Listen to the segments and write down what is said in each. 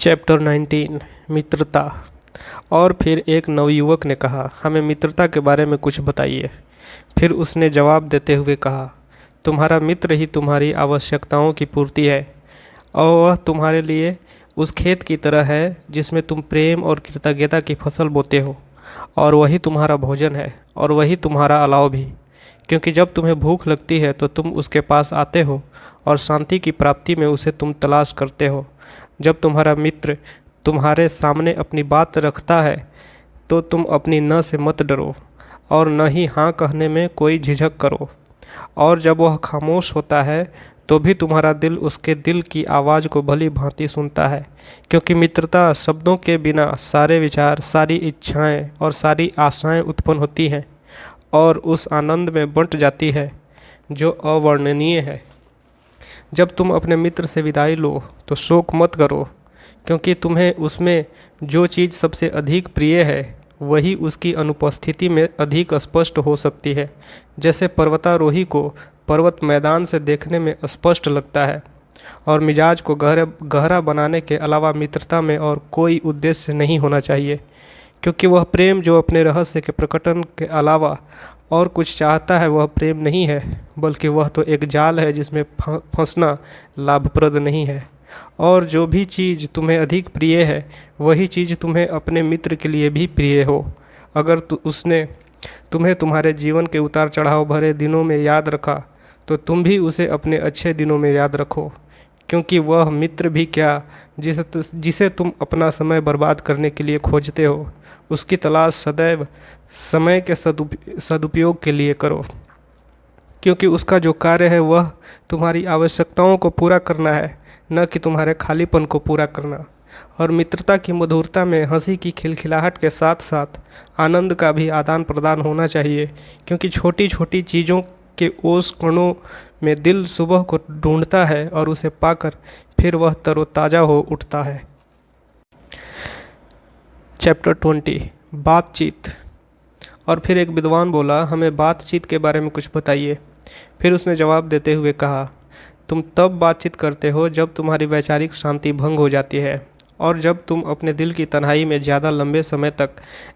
Chapter 19 मित्रता। और फिर एक नवयुवक ने कहा, हमें मित्रता के बारे में कुछ बताइए। फिर उसने जवाब देते हुए कहा, तुम्हारा मित्र ही तुम्हारी आवश्यकताओं की पूर्ति है और वह तुम्हारे लिए उस खेत की तरह है जिसमें तुम प्रेम और कृतज्ञता की फसल बोते हो, और वही तुम्हारा भोजन है और वही तुम्हारा अलाव भी। क्योंकि जब तुम्हें भूख लगती है तो तुम उसके पास आते हो और शांति की प्राप्ति में उसे तुम तलाश करते हो। जब तुम्हारा मित्र तुम्हारे सामने अपनी बात रखता है तो तुम अपनी न से मत डरो और न ही हाँ कहने में कोई झिझक करो। और जब वह खामोश होता है तो भी तुम्हारा दिल उसके दिल की आवाज़ को भली भांति सुनता है, क्योंकि मित्रता शब्दों के बिना सारे विचार, सारी इच्छाएं और सारी आशाएं उत्पन्न होती हैं और उस आनंद में बंट जाती है जो अवर्णनीय है। जब तुम अपने मित्र से विदाई लो तो शोक मत करो, क्योंकि तुम्हें उसमें जो चीज़ सबसे अधिक प्रिय है वही उसकी अनुपस्थिति में अधिक स्पष्ट हो सकती है। जैसे पर्वतारोही को पर्वत मैदान से देखने में स्पष्ट लगता है। और मिजाज को गहरा बनाने के अलावा मित्रता में और कोई उद्देश्य नहीं होना चाहिए, क्योंकि वह प्रेम जो अपने रहस्य के प्रकटन के अलावा और कुछ चाहता है वह प्रेम नहीं है, बल्कि वह तो एक जाल है जिसमें फंसना लाभप्रद नहीं है। और जो भी चीज़ तुम्हें अधिक प्रिय है वही चीज़ तुम्हें अपने मित्र के लिए भी प्रिय हो। अगर उसने तुम्हें तुम्हारे जीवन के उतार चढ़ाव भरे दिनों में याद रखा तो तुम भी उसे अपने अच्छे दिनों में याद रखो, क्योंकि वह मित्र भी क्या जिसे तुम अपना समय बर्बाद करने के लिए खोजते हो, उसकी तलाश सदैव समय के सदुपयोग के लिए करो, क्योंकि उसका जो कार्य है वह तुम्हारी आवश्यकताओं को पूरा करना है, न कि तुम्हारे खालीपन को पूरा करना। और मित्रता की मधुरता में हंसी की खिलखिलाहट के साथ साथ आनंद का भी आदान प्रदान होना चाहिए, क्योंकि छोटी छोटी चीज़ों के ओस कणों में दिल सुबह को ढूंढता है और उसे पाकर फिर वह तरोताज़ा हो उठता है। चैप्टर 20 बातचीत। और फिर एक विद्वान बोला, हमें बातचीत के बारे में कुछ बताइए। फिर उसने जवाब देते हुए कहा, तुम तब बातचीत करते हो जब तुम्हारी वैचारिक शांति भंग हो जाती है और जब तुम अपने दिल की तन्हाई में ज़्यादा लंबे समय तक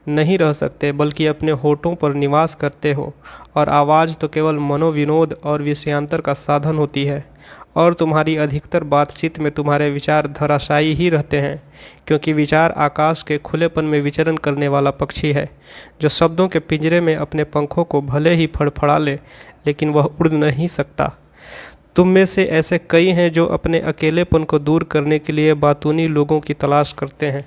नहीं रह सकते, बल्कि अपने होठों पर निवास करते हो, और आवाज़ तो केवल मनोविनोद और विषयांतर का साधन होती है। और तुम्हारी अधिकतर बातचीत में तुम्हारे विचार धराशायी ही रहते हैं, क्योंकि विचार आकाश के खुलेपन में विचरण करने वाला पक्षी है, जो शब्दों के पिंजरे में अपने पंखों को भले ही फड़फड़ा ले, लेकिन वह उड़ नहीं सकता। तुम में से ऐसे कई हैं जो अपने अकेलेपन को दूर करने के लिए बातूनी लोगों की तलाश करते हैं।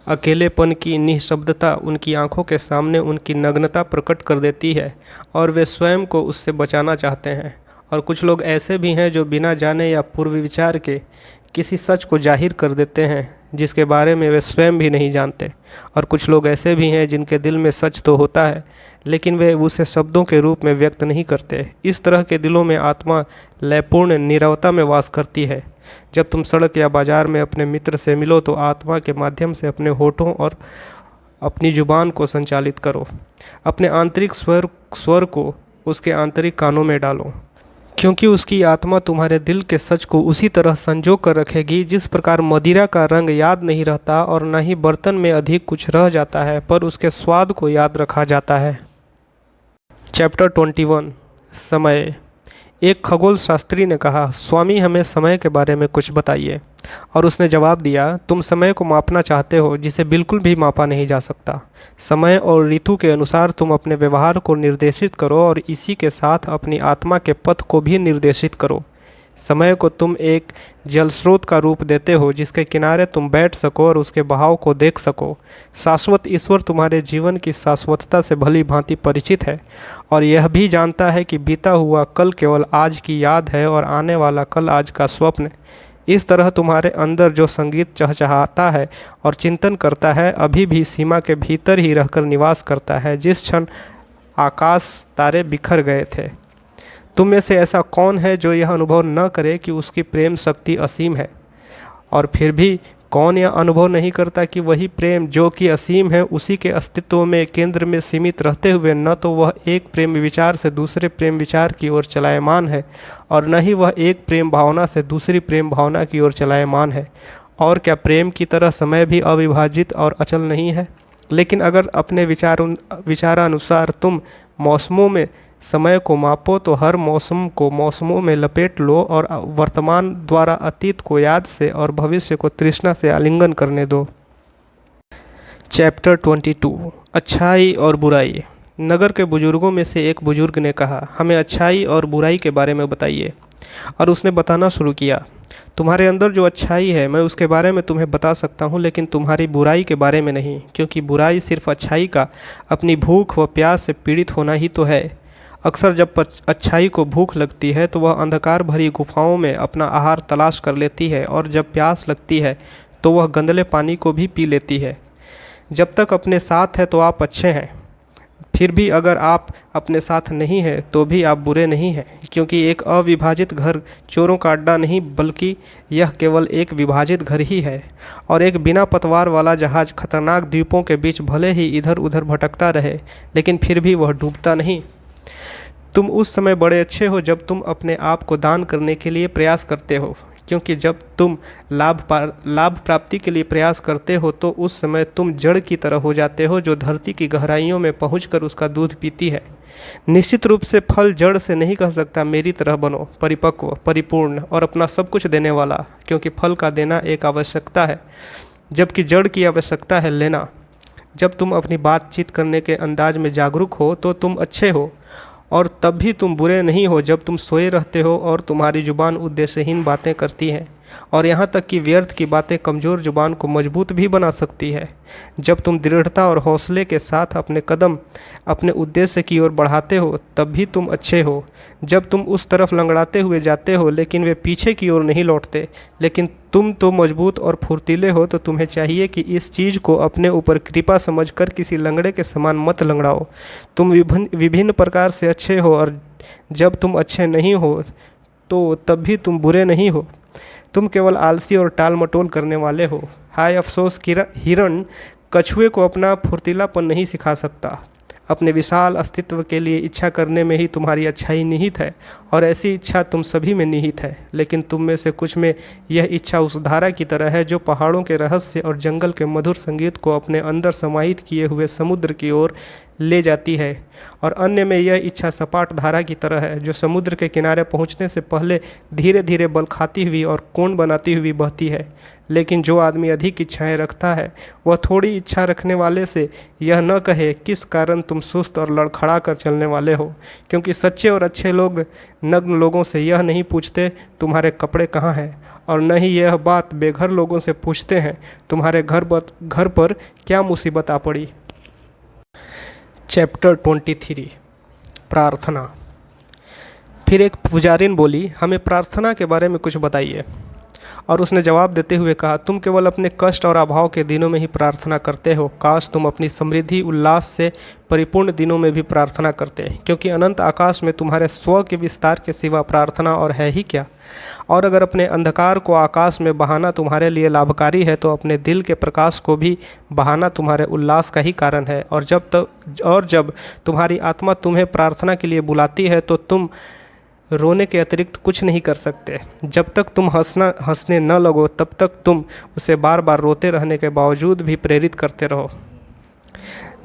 अकेलेपन की निःशब्दता उनकी आंखों के सामने उनकी नग्नता प्रकट कर देती है और वे स्वयं को उससे बचाना चाहते हैं। और कुछ लोग ऐसे भी हैं जो बिना जाने या पूर्व विचार के किसी सच को जाहिर कर देते हैं जिसके बारे में वे स्वयं भी नहीं जानते। और कुछ लोग ऐसे भी हैं जिनके दिल में सच तो होता है, लेकिन वे उसे शब्दों के रूप में व्यक्त नहीं करते। इस तरह के दिलों में आत्मा लयपूर्ण नीरवता में वास करती है। जब तुम सड़क या बाजार में अपने मित्र से मिलो तो आत्मा के माध्यम से अपने होठों और अपनी जुबान को संचालित करो। अपने आंतरिक स्वर को उसके आंतरिक कानों में डालो, क्योंकि उसकी आत्मा तुम्हारे दिल के सच को उसी तरह संजो कर रखेगी जिस प्रकार मदिरा का रंग याद नहीं रहता और न ही बर्तन में अधिक कुछ रह जाता है, पर उसके स्वाद को याद रखा जाता है। चैप्टर 21 समय। एक खगोल शास्त्री ने कहा, स्वामी हमें समय के बारे में कुछ बताइए। और उसने जवाब दिया, तुम समय को मापना चाहते हो जिसे बिल्कुल भी मापा नहीं जा सकता। समय और ऋतु के अनुसार तुम अपने व्यवहार को निर्देशित करो और इसी के साथ अपनी आत्मा के पथ को भी निर्देशित करो। समय को तुम एक जल स्रोत का रूप देते हो जिसके किनारे तुम बैठ सको और उसके बहाव को देख सको। शाश्वत ईश्वर तुम्हारे जीवन की शाश्वतता से भली भांति परिचित है और यह भी जानता है कि बीता हुआ कल केवल आज की याद है और आने वाला कल आज का स्वप्न। इस तरह तुम्हारे अंदर जो संगीत चहचहाता है और चिंतन करता है अभी भी सीमा के भीतर ही रहकर निवास करता है जिस क्षण आकाश तारे बिखर गए थे। तुम में से ऐसा कौन है जो यह अनुभव न करे कि उसकी प्रेम शक्ति असीम है? और फिर भी कौन यह अनुभव नहीं करता कि वही प्रेम जो कि असीम है उसी के अस्तित्व में केंद्र में सीमित रहते हुए न तो वह एक प्रेम विचार से दूसरे प्रेम विचार की ओर चलायमान है और न ही वह एक प्रेम भावना से दूसरी प्रेम भावना की ओर चलायमान है, और क्या प्रेम की तरह समय भी अविभाजित और अचल नहीं है? लेकिन अगर अपने विचारानुसार तुम मौसमों में समय को मापो तो हर मौसम को मौसमों में लपेट लो और वर्तमान द्वारा अतीत को याद से और भविष्य को तृष्णा से आलिंगन करने दो। चैप्टर 22 अच्छाई और बुराई। नगर के बुजुर्गों में से एक बुजुर्ग ने कहा, हमें अच्छाई और बुराई के बारे में बताइए। और उसने बताना शुरू किया, तुम्हारे अंदर जो अच्छाई है मैं उसके बारे में तुम्हें बता सकता हूँ, लेकिन तुम्हारी बुराई के बारे में नहीं, क्योंकि बुराई सिर्फ अच्छाई का अपनी भूख व प्यास से पीड़ित होना ही तो है। अक्सर जब अच्छाई को भूख लगती है तो वह अंधकार भरी गुफाओं में अपना आहार तलाश कर लेती है, और जब प्यास लगती है तो वह गंदले पानी को भी पी लेती है। जब तक अपने साथ है तो आप अच्छे हैं, फिर भी अगर आप अपने साथ नहीं हैं तो भी आप बुरे नहीं हैं, क्योंकि एक अविभाजित घर चोरों का अड्डा नहीं बल्कि यह केवल एक विभाजित घर ही है। और एक बिना पतवार वाला जहाज खतरनाक द्वीपों के बीच भले ही इधर उधर भटकता रहे, लेकिन फिर भी वह डूबता नहीं। तुम उस समय बड़े अच्छे हो जब तुम अपने आप को दान करने के लिए प्रयास करते हो, क्योंकि जब तुम लाभ प्राप्ति के लिए प्रयास करते हो तो उस समय तुम जड़ की तरह हो जाते हो जो धरती की गहराइयों में पहुंचकर उसका दूध पीती है। निश्चित रूप से फल जड़ से नहीं कह सकता मेरी तरह बनो, परिपक्व, परिपूर्ण और अपना सब कुछ देने वाला, क्योंकि फल का देना एक आवश्यकता है जबकि जड़ की आवश्यकता है लेना। जब तुम अपनी बातचीत करने के अंदाज में जागरूक हो तो तुम अच्छे हो, और तब भी तुम बुरे नहीं हो जब तुम सोए रहते हो और तुम्हारी जुबान उद्देश्यहीन बातें करती है, और यहाँ तक कि व्यर्थ की बातें कमज़ोर जुबान को मजबूत भी बना सकती है। जब तुम दृढ़ता और हौसले के साथ अपने कदम अपने उद्देश्य की ओर बढ़ाते हो तब भी तुम अच्छे हो। जब तुम उस तरफ लंगड़ाते हुए जाते हो लेकिन वे पीछे की ओर नहीं लौटते, लेकिन तुम तो मजबूत और फुर्तीले हो, तो तुम्हें चाहिए कि इस चीज़ को अपने ऊपर कृपा समझकर किसी लंगड़े के समान मत लंगड़ाओ। तुम विभिन्न प्रकार से अच्छे हो, और जब तुम अच्छे नहीं हो तो तब भी तुम बुरे नहीं हो। तुम केवल आलसी और टाल मटोल करने वाले हो। हाय अफसोस हिरण कछुए को अपना फुर्तीलापन नहीं सिखा सकता। अपने विशाल अस्तित्व के लिए इच्छा करने में ही तुम्हारी अच्छाई निहित है, और ऐसी इच्छा तुम सभी में निहित है। लेकिन तुम में से कुछ में यह इच्छा उस धारा की तरह है जो पहाड़ों के रहस्य और जंगल के मधुर संगीत को अपने अंदर समाहित किए हुए समुद्र की ओर ले जाती है, और अन्य में यह इच्छा सपाट धारा की तरह है जो समुद्र के किनारे पहुंचने से पहले धीरे धीरे बल खाती हुई और कोण बनाती हुई बहती है। लेकिन जो आदमी अधिक इच्छाएं रखता है वह थोड़ी इच्छा रखने वाले से यह न कहे किस कारण तुम सुस्त और लड़खड़ा कर चलने वाले हो, क्योंकि सच्चे और अच्छे लोग नग्न लोगों से यह नहीं पूछते तुम्हारे कपड़े कहाँ हैं, और न ही यह बात बेघर लोगों से पूछते हैं तुम्हारे घर पर क्या मुसीबत आ पड़ी। चैप्टर 23 प्रार्थना। फिर एक पुजारिन बोली, हमें प्रार्थना के बारे में कुछ बताइए। और उसने जवाब देते हुए कहा, तुम केवल अपने कष्ट और अभाव के दिनों में ही प्रार्थना करते हो। काश तुम अपनी समृद्धि उल्लास से परिपूर्ण दिनों में भी प्रार्थना करते, क्योंकि अनंत आकाश में तुम्हारे स्व के विस्तार के सिवा प्रार्थना और है ही क्या। और अगर अपने अंधकार को आकाश में बहाना तुम्हारे लिए लाभकारी है तो अपने दिल के प्रकाश को भी बहाना तुम्हारे उल्लास का ही कारण है। और जब तुम्हारी आत्मा तुम्हें प्रार्थना के लिए बुलाती है तो तुम रोने के अतिरिक्त कुछ नहीं कर सकते। जब तक तुम हंसने न लगो तब तक तुम उसे बार बार रोते रहने के बावजूद भी प्रेरित करते रहो।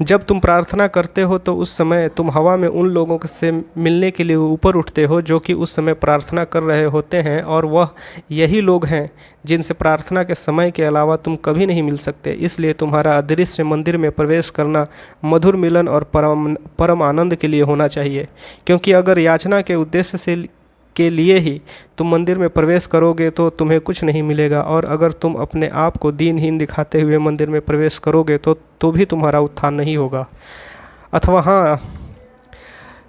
जब तुम प्रार्थना करते हो तो उस समय तुम हवा में उन लोगों से मिलने के लिए ऊपर उठते हो जो कि उस समय प्रार्थना कर रहे होते हैं, और वह यही लोग हैं जिनसे प्रार्थना के समय के अलावा तुम कभी नहीं मिल सकते। इसलिए तुम्हारा अदृश्य मंदिर में प्रवेश करना मधुर मिलन और परम आनंद के लिए होना चाहिए, क्योंकि अगर याचना के उद्देश्य के लिए ही तुम मंदिर में प्रवेश करोगे तो तुम्हें कुछ नहीं मिलेगा, और अगर तुम अपने आप को दीनहीन दिखाते हुए मंदिर में प्रवेश करोगे तो भी तुम्हारा उत्थान नहीं होगा।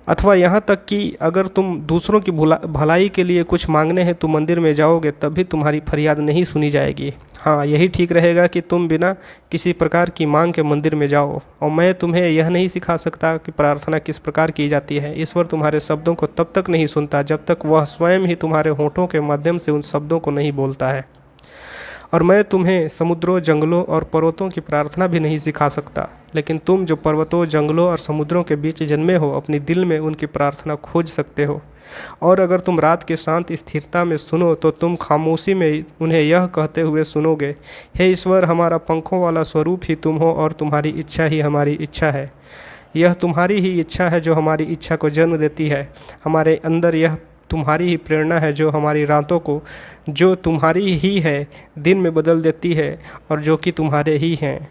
अथवा यहाँ तक कि अगर तुम दूसरों की भलाई के लिए कुछ मांगने हैं तो मंदिर में जाओगे तब भी तुम्हारी फरियाद नहीं सुनी जाएगी। हाँ, यही ठीक रहेगा कि तुम बिना किसी प्रकार की मांग के मंदिर में जाओ। और मैं तुम्हें यह नहीं सिखा सकता कि प्रार्थना किस प्रकार की जाती है। ईश्वर तुम्हारे शब्दों को तब तक नहीं सुनता जब तक वह स्वयं ही तुम्हारे होठों के माध्यम से उन शब्दों को नहीं बोलता है। और मैं तुम्हें समुद्रों, जंगलों और पर्वतों की प्रार्थना भी नहीं सिखा सकता, लेकिन तुम जो पर्वतों, जंगलों और समुद्रों के बीच जन्मे हो अपनी दिल में उनकी प्रार्थना खोज सकते हो। और अगर तुम रात के शांत स्थिरता में सुनो तो तुम खामोशी में उन्हें यह कहते हुए सुनोगे, हे ईश्वर, हमारा पंखों वाला स्वरूप ही तुम हो और तुम्हारी इच्छा ही हमारी इच्छा है। यह तुम्हारी ही इच्छा है जो हमारी इच्छा को जन्म देती है। हमारे अंदर यह तुम्हारी ही प्रेरणा है जो हमारी रातों को, जो तुम्हारी ही है, दिन में बदल देती है और जो कि तुम्हारे ही हैं।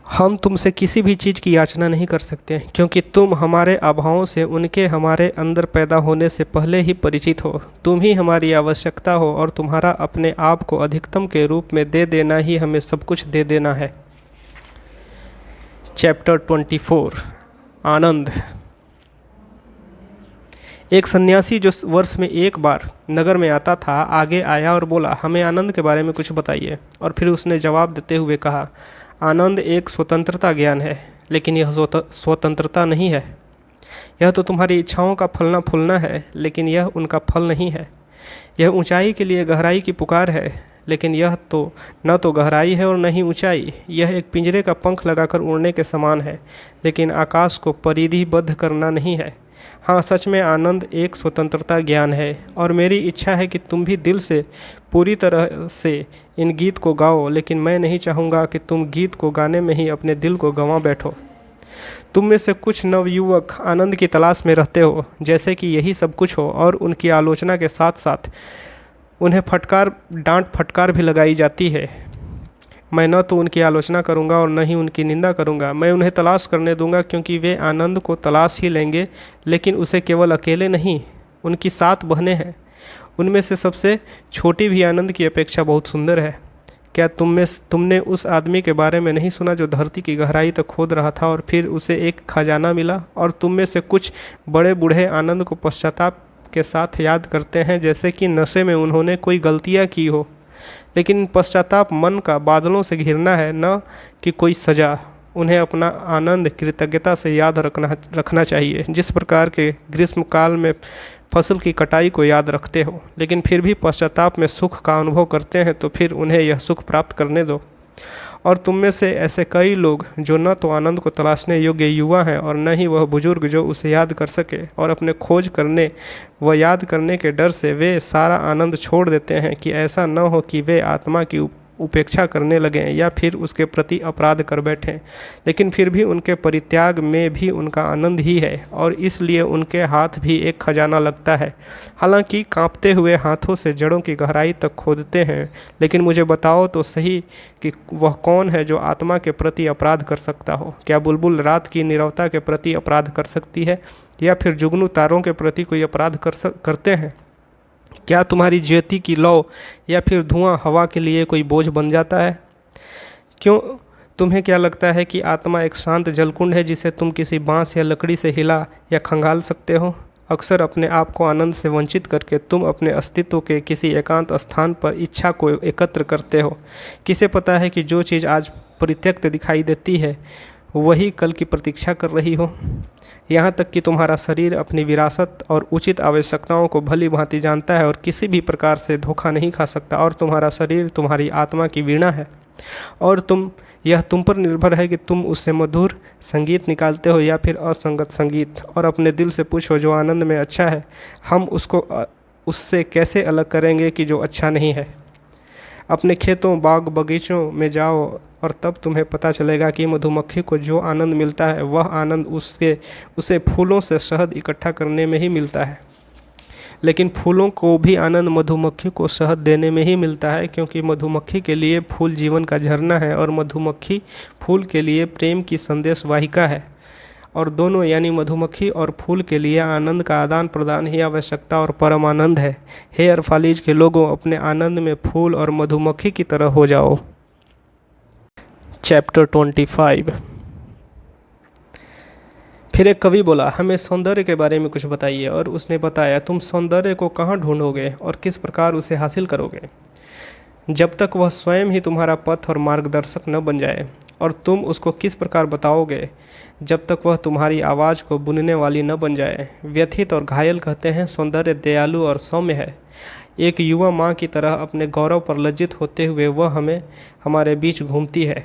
हम तुमसे किसी भी चीज़ की याचना नहीं कर सकते क्योंकि तुम हमारे अभावों से उनके हमारे अंदर पैदा होने से पहले ही परिचित हो। तुम ही हमारी आवश्यकता हो और तुम्हारा अपने आप को अधिकतम के रूप में दे देना ही हमें सब कुछ दे देना है। चैप्टर 24 आनंद। एक सन्यासी जो वर्ष में एक बार नगर में आता था आगे आया और बोला, हमें आनंद के बारे में कुछ बताइए। और फिर उसने जवाब देते हुए कहा, आनंद एक स्वतंत्रता ज्ञान है, लेकिन यह स्वतंत्रता नहीं है। यह तो तुम्हारी इच्छाओं का फलना फूलना है, लेकिन यह उनका फल नहीं है। यह ऊंचाई के लिए गहराई की पुकार है, लेकिन यह तो न तो गहराई है और न ही ऊंचाई। यह एक पिंजरे का पंख लगाकर उड़ने के समान है, लेकिन आकाश को परिधिबद्ध करना नहीं है। हाँ, सच में आनंद एक स्वतंत्रता ज्ञान है और मेरी इच्छा है कि तुम भी दिल से पूरी तरह से इन गीत को गाओ, लेकिन मैं नहीं चाहूँगा कि तुम गीत को गाने में ही अपने दिल को गंवा बैठो। तुम में से कुछ नवयुवक आनंद की तलाश में रहते हो, जैसे कि यही सब कुछ हो, और उनकी आलोचना के साथ साथ उन्हें डांट फटकार भी लगाई जाती है। मैं न तो उनकी आलोचना करूंगा और न ही उनकी निंदा करूंगा। मैं उन्हें तलाश करने दूंगा क्योंकि वे आनंद को तलाश ही लेंगे, लेकिन उसे केवल अकेले नहीं, उनकी 7 बहनें हैं। उनमें से सबसे छोटी भी आनंद की अपेक्षा बहुत सुंदर है। क्या तुमने उस आदमी के बारे में नहीं सुना जो धरती की गहराई तक खोद रहा था और फिर उसे एक खजाना मिला? और तुम में से कुछ बड़े बूढ़े आनंद को पश्चाताप के साथ याद करते हैं, जैसे कि नशे में उन्होंने कोई गलतियाँ की हो। लेकिन पश्चाताप मन का बादलों से घिरना है, न कि कोई सजा। उन्हें अपना आनंद कृतज्ञता से याद रखना चाहिए, जिस प्रकार के ग्रीष्म काल में फसल की कटाई को याद रखते हो, लेकिन फिर भी पश्चाताप में सुख का अनुभव करते हैं, तो फिर उन्हें यह सुख प्राप्त करने दो। और तुम में से ऐसे कई लोग जो न तो आनंद को तलाशने योग्य युवा हैं और न ही वह बुजुर्ग जो उसे याद कर सके, और अपने खोज करने व याद करने के डर से वे सारा आनंद छोड़ देते हैं कि ऐसा न हो कि वे आत्मा की उपेक्षा करने लगें या फिर उसके प्रति अपराध कर बैठें। लेकिन फिर भी उनके परित्याग में भी उनका आनंद ही है, और इसलिए उनके हाथ भी एक खजाना लगता है। हालांकि कांपते हुए हाथों से जड़ों की गहराई तक खोदते हैं। लेकिन मुझे बताओ तो सही कि वह कौन है जो आत्मा के प्रति अपराध कर सकता हो? क्या बुलबुल रात की नीरवता के प्रति अपराध कर सकती है, या फिर जुगनू तारों के प्रति कोई अपराध करते हैं? क्या तुम्हारी ज्योति की लौ या फिर धुआं हवा के लिए कोई बोझ बन जाता है? क्यों तुम्हें क्या लगता है कि आत्मा एक शांत जलकुंड है जिसे तुम किसी बांस या लकड़ी से हिला या खंगाल सकते हो? अक्सर अपने आप को आनंद से वंचित करके तुम अपने अस्तित्व के किसी एकांत स्थान पर इच्छा को एकत्र करते हो। किसे पता है कि जो चीज़ आज परित्यक्त दिखाई देती है वही कल की प्रतीक्षा कर रही हो। यहाँ तक कि तुम्हारा शरीर अपनी विरासत और उचित आवश्यकताओं को भली भांति जानता है और किसी भी प्रकार से धोखा नहीं खा सकता। और तुम्हारा शरीर तुम्हारी आत्मा की वीणा है, और तुम पर निर्भर है कि तुम उससे मधुर संगीत निकालते हो या फिर असंगत संगीत। और अपने दिल से पूछो, जो आनंद में अच्छा है हम उससे कैसे अलग करेंगे कि जो अच्छा नहीं है? अपने खेतों बाग बगीचों में जाओ और तब तुम्हें पता चलेगा कि मधुमक्खी को जो आनंद मिलता है वह आनंद उसे फूलों से शहद इकट्ठा करने में ही मिलता है। लेकिन फूलों को भी आनंद मधुमक्खी को शहद देने में ही मिलता है, क्योंकि मधुमक्खी के लिए फूल जीवन का झरना है और मधुमक्खी फूल के लिए प्रेम की संदेशवाहिका है। और दोनों यानी मधुमक्खी और फूल के लिए आनंद का आदान प्रदान ही आवश्यकता और परम आनंद है। हे अरफालीज के लोगों, अपने आनंद में फूल और मधुमक्खी की तरह हो जाओ। चैप्टर 25। फिर एक कवि बोला, हमें सौंदर्य के बारे में कुछ बताइए। और उसने बताया, तुम सौंदर्य को कहाँ ढूंढोगे और किस प्रकार उसे हासिल करोगे? जब तक वह स्वयं ही तुम्हारा पथ और मार्गदर्शक न बन जाए। और तुम उसको किस प्रकार बताओगे? जब तक वह तुम्हारी आवाज़ को बुनने वाली न बन जाए। व्यथित और घायल कहते हैं, सौंदर्य दयालु और सौम्य है। एक युवा माँ की तरह अपने गौरव पर लज्जित होते हुए वह हमारे बीच घूमती है।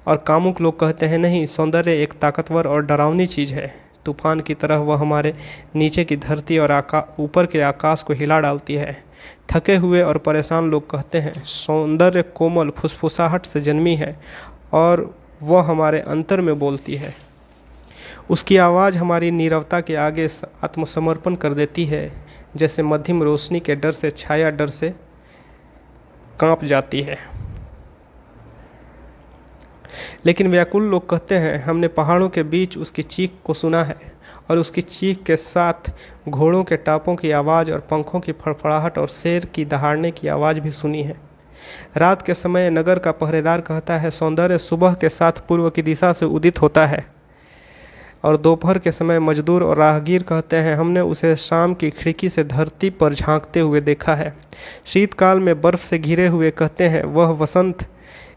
और कामुक लोग कहते हैं, नहीं, सौंदर्य एक ताकतवर और डरावनी चीज़ है। तूफान की तरह वह हमारे नीचे की धरती और ऊपर के आकाश को हिला डालती है। थके हुए और परेशान लोग कहते हैं, सौंदर्य कोमल फुसफुसाहट से जन्मी है और वह हमारे अंतर में बोलती है। उसकी आवाज़ हमारी नीरवता के आगे आत्मसमर्पण कर देती है, जैसे मध्यम रोशनी के डर से छाया डर से कांप जाती है। लेकिन व्याकुल लोग कहते हैं, हमने पहाड़ों के बीच उसकी चीख को सुना है और उसकी चीख के साथ घोड़ों के टापों की आवाज़ और पंखों की फड़फड़ाहट और शेर की दहाड़ने की आवाज़ भी सुनी है। रात के समय नगर का पहरेदार कहता है, सौंदर्य सुबह के साथ पूर्व की दिशा से उदित होता है। और दोपहर के समय मजदूर और राहगीर कहते हैं, हमने उसे शाम की खिड़की से धरती पर झांकते हुए देखा है। शीतकाल में बर्फ़ से घिरे हुए कहते हैं, वह वसंत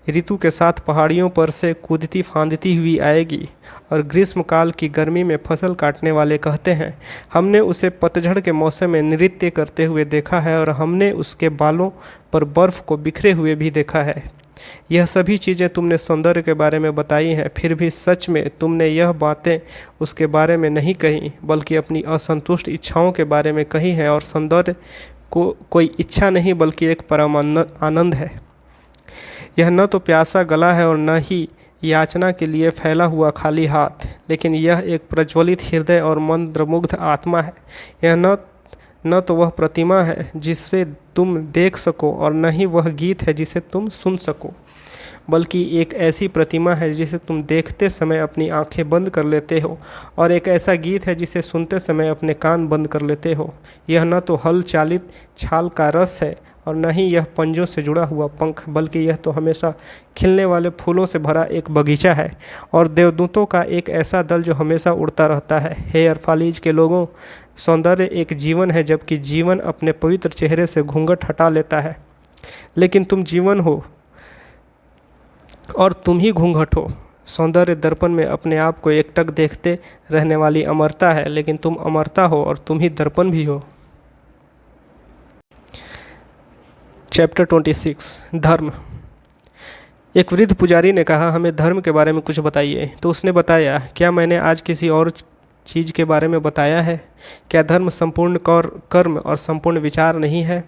ऋतु के साथ पहाड़ियों पर से कूदती फांदती हुई आएगी। और ग्रीष्मकाल की गर्मी में फसल काटने वाले कहते हैं, हमने उसे पतझड़ के मौसम में नृत्य करते हुए देखा है और हमने उसके बालों पर बर्फ़ को बिखरे हुए भी देखा है। यह सभी चीज़ें तुमने सौंदर्य के बारे में बताई हैं, फिर भी सच में तुमने यह बातें उसके बारे में नहीं कही, बल्कि अपनी असंतुष्ट इच्छाओं के बारे में कही हैं। और सौंदर्य को कोई इच्छा नहीं बल्कि एक परम आनंद है। यह न तो प्यासा गला है और न ही याचना के लिए फैला हुआ खाली हाथ, लेकिन यह एक प्रज्वलित हृदय और मंत्रमुग्ध आत्मा है। यह न तो वह प्रतिमा है जिसे तुम देख सको और न ही वह गीत है जिसे तुम सुन सको, बल्कि एक ऐसी प्रतिमा है जिसे तुम देखते समय अपनी आंखें बंद कर लेते हो और एक ऐसा गीत है जिसे सुनते समय अपने कान बंद कर लेते हो। यह न तो हल चालित छाल का रस है और न ही यह पंजों से जुड़ा हुआ पंख, बल्कि यह तो हमेशा खिलने वाले फूलों से भरा एक बगीचा है और देवदूतों का एक ऐसा दल जो हमेशा उड़ता रहता है। हे अरफालीज के लोगों, सौंदर्य एक जीवन है, जबकि जीवन अपने पवित्र चेहरे से घूंघट हटा लेता है। लेकिन तुम जीवन हो और तुम ही घूंघट हो। सौंदर्य दर्पण में अपने आप को एकटक देखते रहने वाली अमरता है, लेकिन तुम अमरता हो और तुम ही दर्पण भी हो। चैप्टर 26 धर्म। एक वृद्ध पुजारी ने कहा, हमें धर्म के बारे में कुछ बताइए। तो उसने बताया, क्या मैंने आज किसी और चीज़ के बारे में बताया है? क्या धर्म संपूर्ण कर्म और संपूर्ण विचार नहीं है?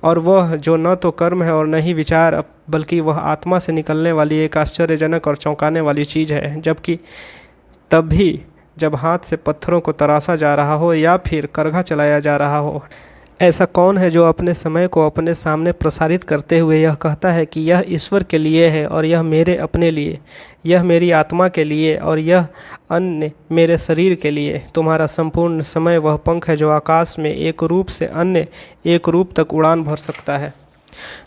और वह जो न तो कर्म है और न ही विचार, बल्कि वह आत्मा से निकलने वाली एक आश्चर्यजनक और चौंकाने वाली चीज़ है। जबकि तब भी जब हाथ से पत्थरों को तराशा जा रहा हो या फिर करघा चलाया जा रहा हो, ऐसा कौन है जो अपने समय को अपने सामने प्रसारित करते हुए यह कहता है कि यह ईश्वर के लिए है और यह मेरे अपने लिए, यह मेरी आत्मा के लिए और यह अन्य मेरे शरीर के लिए। तुम्हारा संपूर्ण समय वह पंख है जो आकाश में एक रूप से अन्य एक रूप तक उड़ान भर सकता है।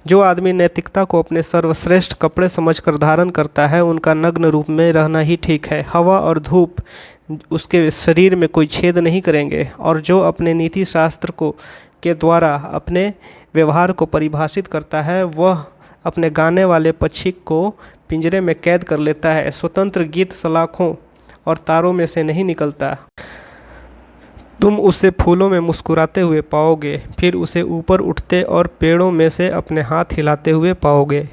जो आदमी नैतिकता को अपने सर्वश्रेष्ठ कपड़े समझकर धारण करता है, उनका नग्न रूप में रहना ही ठीक है। हवा और धूप उसके शरीर में कोई छेद नहीं करेंगे। और जो अपने नीति शास्त्र के द्वारा अपने व्यवहार को परिभाषित करता है, वह अपने गाने वाले पक्षी को पिंजरे में कैद कर लेता है। स्वतंत्र गीत सलाखों और तारों में से नहीं निकलता। तुम उसे फूलों में मुस्कुराते हुए पाओगे, फिर उसे ऊपर उठते और पेड़ों में से अपने हाथ हिलाते हुए पाओगे।